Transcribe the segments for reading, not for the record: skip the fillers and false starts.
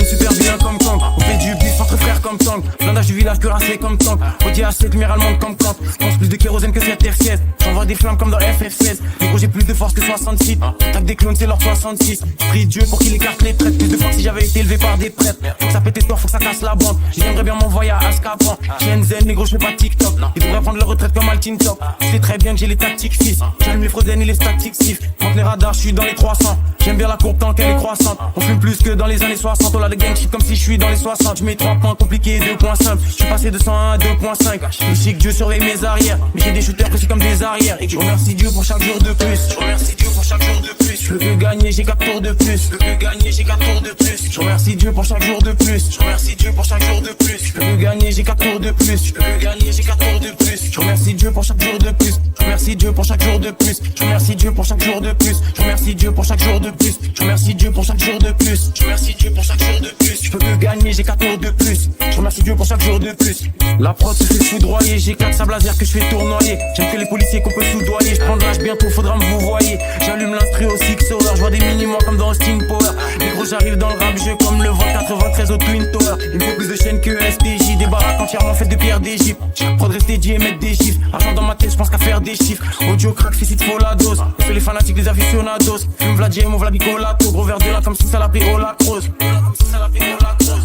super vilain comme Kang. On fait du bif entre frères comme Tang. Blindage du village cuirassé comme Tang. Redit à 7 lumière allemande comme Kant. Pense plus de kérosène que cette R16. J'envoie des flammes comme dans FF16. Les gros j'ai plus de force que 66. Tac des clones c'est leur 66. Prie Dieu pour qu'il écarte les traites. Plus de force si j'avais été élevé par des prêtres. Faut que ça pète espoir, faut que ça casse la bande. J'aimerais bien m'envoyer à Azkaban. Shenzhen, négro je fais pas TikTok. Ils devraient prendre leur retraite comme Altin Top. Je sais très bien que j'ai les tactiques fils. J'aime les Frozen et les statiques sif. Contre les radars je suis dans les 300. J'aime bien la courbe tant qu'elle est croissante. On fume plus que dans les années 60. On a de gang shit comme si je suis dans les 60. Je mets 3 points compliqués, 2 points simples. Je suis passé de 101 à 2.5. Je sais que Dieu surveille mes arrières. Mais j'ai des shooters précis comme des arrières. Et je remercie Dieu pour chaque jour de plus. Je remercie Dieu pour chaque jour de plus. Je veux que gagner, j'ai 4 tours de plus. Je veux que gagner, j'ai 4 tours de plus. Je remercie Dieu pour chaque jour de plus. Je remercie Dieu pour chaque jour de plus. Je veux que gagner, j'ai 4 tours de plus. Je veux que gagner, j'ai 4 tours de plus. Je remercie Dieu pour chaque jour de plus. Je remercie Dieu pour chaque jour de plus. Je remercie Dieu pour chaque jour de plus. Je remercie Dieu pour chaque jour de plus. Je remercie Dieu pour chaque jour de plus. Je remercie Dieu pour chaque jour de plus. Je veux que gagner, j'ai 4 tours de plus. Je remercie Dieu pour chaque jour de plus. La prod se fait foudroyer. J'ai 4 sables laser que je fais tournoyer. J'aime que les policiers qu'on peut soudoyer. Je prends de l'âge bientôt, faudra me vous voyez. J'allume l'instru au Six Hour. Je vois des mini-mois comme dans Austin Power. Les gros j'arrive dans le rap jeu comme le 93 au Twin Tower. Il me faut plus de chaînes que STJ. Des baraques entièrement faites de pierre d'Égypte. Prod rester dit et mettre des chiffres. Argent dans ma tête, je pense qu'à faire des chiffres. Audio crack, fait s'il faut la dose. On fait les fanatiques des aficionados. Fume Vladier, mon Vladicolato. Gros verre de là comme si ça l'appelait Olacrose.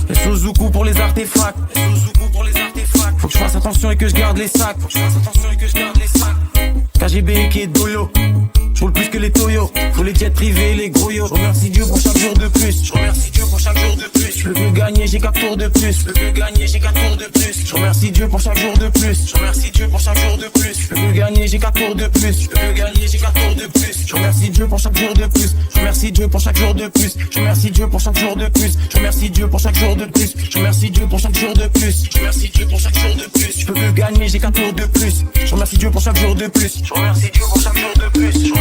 Et Suzuku pour les artefacts. Faut que je fasse attention et que je garde les sacs. KGB et Doyo. J'roule plus que les Toyo. Faut les jets privés, les gros yo. Je remercie Dieu pour chaque jour de plus. Je remercie Dieu pour chaque jour de plus. Je veux que gagner, j'ai 4 tours de plus. Je veux que gagner, j'ai 4 tours de plus. Je remercie Dieu pour chaque jour de plus. Je remercie Dieu pour chaque jour de plus. Je veux que gagner, j'ai 4 tours de plus. Je veux que gagner, j'ai 4 tours de plus. Je remercie Dieu pour chaque jour de plus. Je remercie Dieu pour chaque jour de plus. Je remercie Dieu pour chaque jour de plus. Je remercie Dieu pour chaque jour de plus. Je remercie Dieu pour chaque jour de plus. Je remercie Dieu pour chaque jour de plus. Je veux que gagner, j'ai 4 tours de plus. Je remercie Dieu pour chaque jour de plus. Je remercie Dieu pour chaque jour de plus.